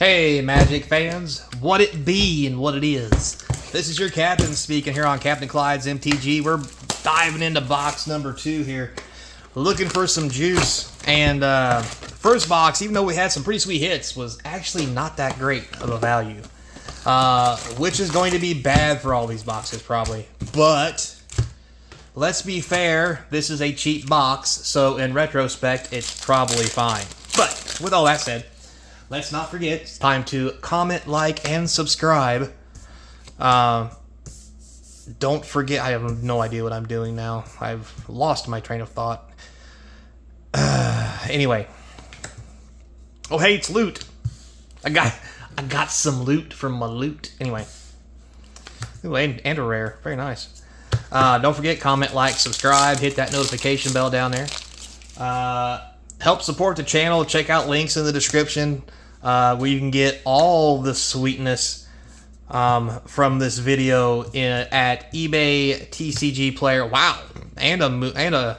Hey Magic fans, what it be and what it is. This is your captain speaking here on CapnclydesMTG. We're diving into box number 2 here, looking for some juice. And first box, even though we had some pretty sweet hits, was actually not that great of a value. Which is going to be bad for all these boxes probably. But let's be fair, this is a cheap box, so in retrospect, it's probably fine. But with all that said, let's not forget, it's time to comment, like, and subscribe. Don't forget, I have no idea what I'm doing now. I've lost my train of thought. Anyway. Oh, hey, it's loot. I got some loot from my loot. Anyway. Ooh, and a rare. Very nice. Don't forget, comment, like, subscribe. Hit that notification bell down there. Help support the channel. Check out links in the description where you can get all the sweetness from this video at eBay TCG Player. Wow, and a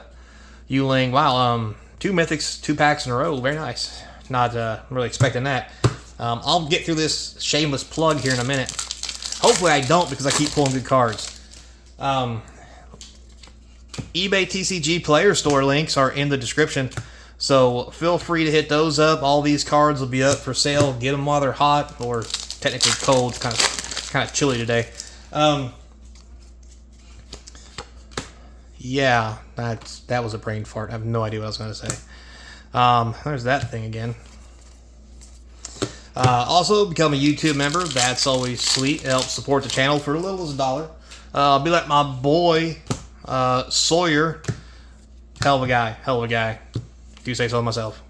Yuling. Wow, 2 mythics, 2 packs in a row. Very nice. Not really expecting that. I'll get through this shameless plug here in a minute. Hopefully I don't, because I keep pulling good cards. eBay TCG Player Store links are in the description. So feel free to hit those up. All these cards will be up for sale. Get them while they're hot, or technically cold. It's kind of chilly today. Yeah, that was a brain fart. I have no idea what I was going to say. There's that thing again. Also, become a YouTube member. That's always sweet. It helps support the channel for as little as $1. Be like my boy Sawyer. Hell of a guy. Hell of a guy. Do say so myself.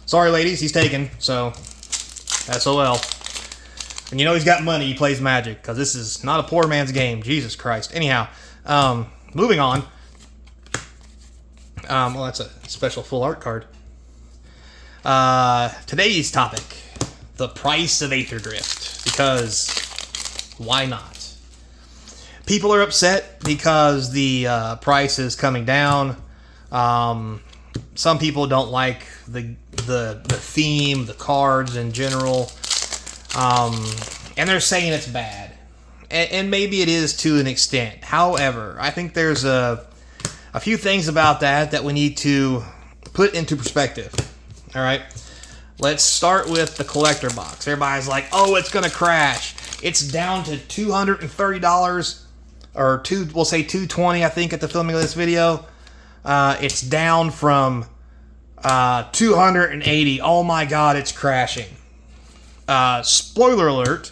Sorry, ladies, he's taken, so SOL. And you know he's got money, he plays Magic, because this is not a poor man's game. Jesus Christ. Anyhow, moving on. Well, that's a special full art card. Today's topic, the price of aetherdrift, because why not? People are upset because the price is coming down. Some people don't like the theme, the cards in general, and they're saying it's bad, and maybe it is to an extent. However, I think there's a few things about that we need to put into perspective. All right, let's start with the collector box. Everybody's like, "Oh, it's gonna crash." It's down to $230, or we'll say $220. I think at the filming of this video. It's down from 280. Oh my god, it's crashing. Spoiler alert,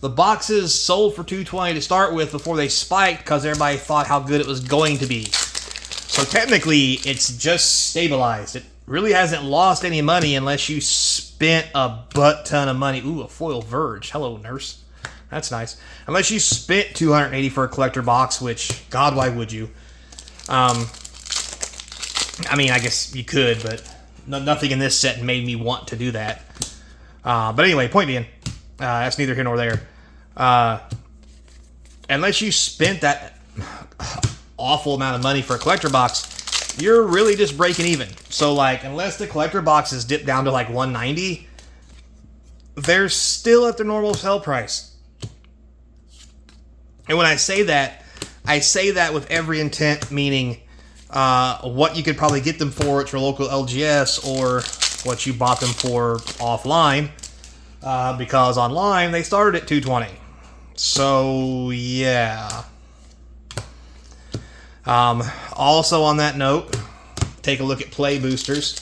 the boxes sold for $220 to start with before they spiked because everybody thought how good it was going to be. So technically, it's just stabilized. It really hasn't lost any money unless you spent a butt ton of money. Ooh, a foil Verge. Hello, nurse. That's nice. Unless you spent $280 for a collector box, which, God, why would you? I mean, I guess you could, but nothing in this set made me want to do that. But anyway, point being, that's neither here nor there. Unless you spent that awful amount of money for a collector box, you're really just breaking even. So, like, unless the collector boxes dip down to like $190, they're still at their normal sell price. And when I say that with every intent, meaning what you could probably get them for at your local LGS, or what you bought them for offline, because online they started at $220. So yeah. Also on that note, take a look at play boosters.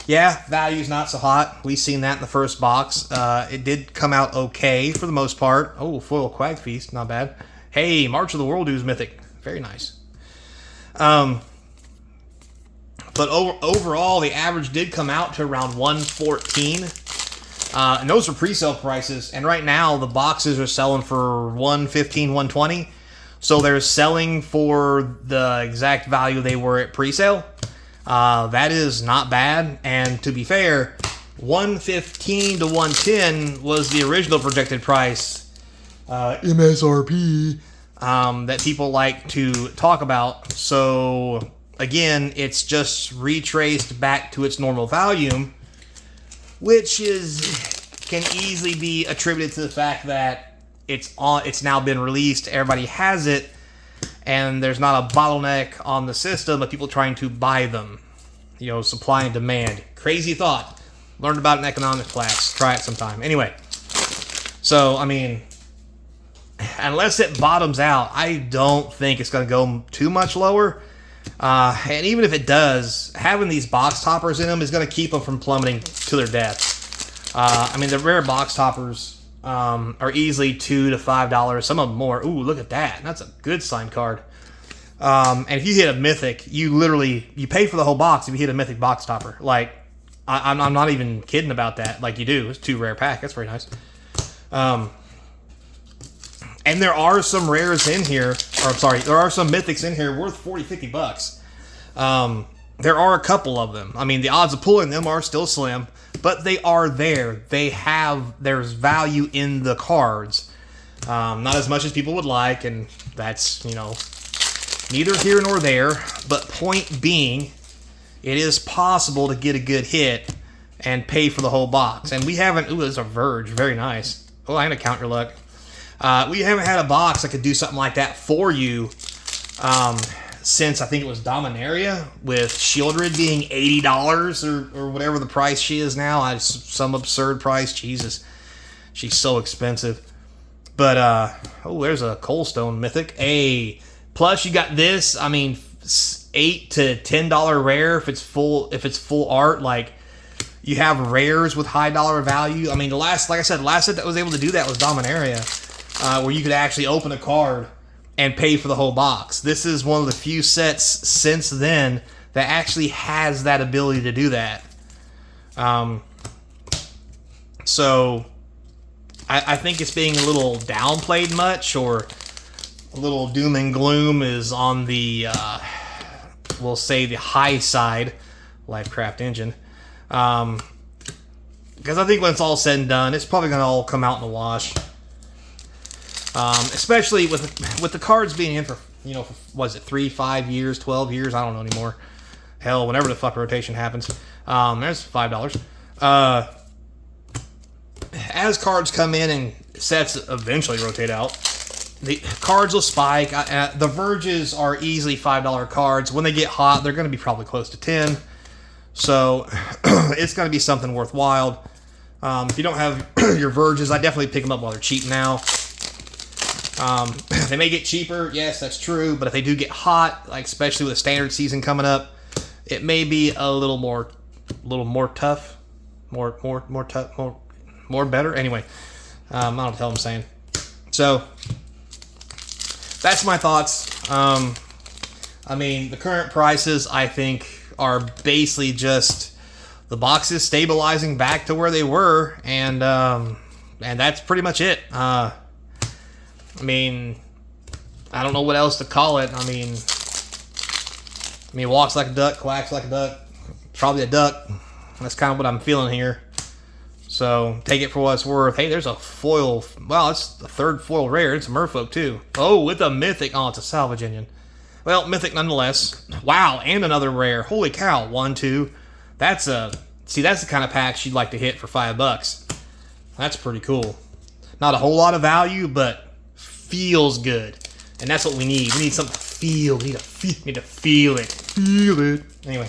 Yeah, value's not so hot. We've seen that in the first box. It did come out okay for the most part. Oh, foil Quag Feast, not bad. Hey, March of the World Dues Mythic, very nice. But overall, the average did come out to around $114. And those are pre-sale prices. And right now, the boxes are selling for $115, $120. So they're selling for the exact value they were at pre-sale. That is not bad. And to be fair, $115 to $110 was the original projected price, MSRP, that people like to talk about. So again, it's just retraced back to its normal value. which can easily be attributed to the fact that it's now been released, everybody has it, and there's not a bottleneck on the system of people trying to buy them. You know, supply and demand. Crazy thought. Learned about it in economics class. Try it sometime. Anyway, so, I mean, unless it bottoms out, I don't think it's going to go too much lower. And even if it does, having these box toppers in them is going to keep them from plummeting to their death. I mean, the rare box toppers are easily $2 to $5. Some of them more. Ooh, look at that. That's a good signed card. And if you hit a mythic, you pay for the whole box if you hit a mythic box topper. Like, I'm not even kidding about that. Like, you do. It's 2 rare pack. That's very nice. And there are some rares in here, or I'm sorry, there are some mythics in here worth 40, 50 bucks. There are a couple of them. I mean, the odds of pulling them are still slim, but they are there. There's value in the cards. Not as much as people would like, and that's, you know, neither here nor there. But point being, it is possible to get a good hit and pay for the whole box. And we haven't, ooh, there's a Verge, very nice. Oh, I'm gonna count your luck. We haven't had a box that could do something like that for you since I think it was Dominaria, with Shieldred being $80 or whatever the price she is now. Some absurd price. Jesus, she's so expensive. But oh, there's a Coldstone Mythic. Plus you got this. I mean, $8 to $10 rare if it's full art. Like, you have rares with high dollar value. I mean, like I said, the last set that was able to do that was Dominaria. Where you could actually open a card and pay for the whole box. This is one of the few sets since then that actually has that ability to do that. So I think it's being a little downplayed much, or a little doom and gloom is on the, we'll say, the high side, Lifecraft Engine. Because I think when it's all said and done, it's probably going to all come out in the wash. Especially with the cards being in for, you know, was it 3, 5 years, 12 years? I don't know anymore. Hell, whenever the fuck rotation happens. There's $5. As cards come in and sets eventually rotate out, the cards will spike. The Verges are easily $5 cards. When they get hot, they're going to be probably close to 10. So it's going to be something worthwhile. If you don't have your Verges, I definitely pick them up while they're cheap now. They may get cheaper, yes, that's true, but if they do get hot, like especially with the standard season coming up, it may be a little more tough, more better. Anyway, I don't know what the hell I'm saying. So that's my thoughts. I mean, the current prices, I think, are basically just the boxes stabilizing back to where they were, and that's pretty much it. I mean, I don't know what else to call it. I mean, walks like a duck, quacks like a duck. Probably a duck. That's kind of what I'm feeling here. So take it for what it's worth. Hey, there's a foil. Well, it's the third foil rare. It's a Merfolk too. Oh, with a mythic. Oh, it's a salvage engine. Well, mythic nonetheless. Wow, and another rare. Holy cow. 1, 2. That's the kind of pack you'd like to hit for $5. That's pretty cool. Not a whole lot of value, but feels good, and that's what we need. We need something to feel. We need to feel it. Feel it. Anyway,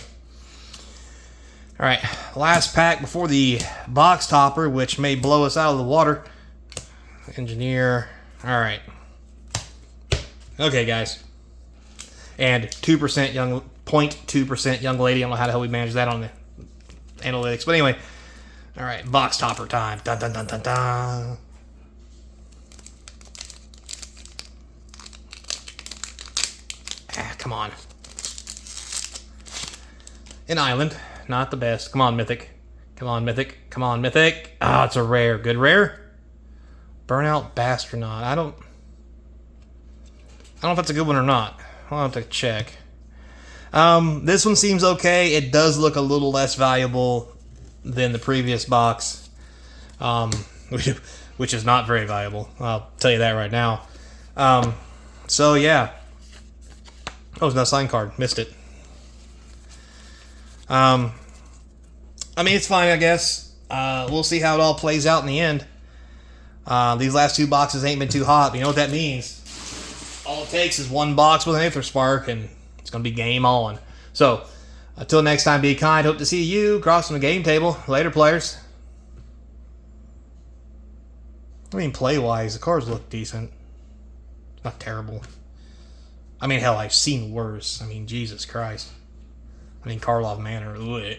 all right. Last pack before the box topper, which may blow us out of the water. Engineer. All right. Okay, guys. And 2% young, 0.2% young lady. I don't know how the hell we manage that on the analytics, but anyway. All right, box topper time. Dun dun dun dun dun. Come on. An island. Not the best. Come on, Mythic. Come on, Mythic. Come on, Mythic. Ah, it's a rare. Good rare. Burnout Bastronaut. I don't know if that's a good one or not. I'll have to check. This one seems okay. It does look a little less valuable than the previous box. Which is not very valuable. I'll tell you that right now. So, yeah. Oh, it's not a signed card. Missed it. I mean, it's fine, I guess. we'll see how it all plays out in the end. These last 2 boxes ain't been too hot. But you know what that means? All it takes is 1 box with an Aether Spark, and it's going to be game on. So, until next time, be kind. Hope to see you crossing the game table. Later, players. I mean, play-wise, the cards look decent. Not terrible. I mean, hell, I've seen worse. I mean, Jesus Christ. I mean, Karlov Manor. Ugh.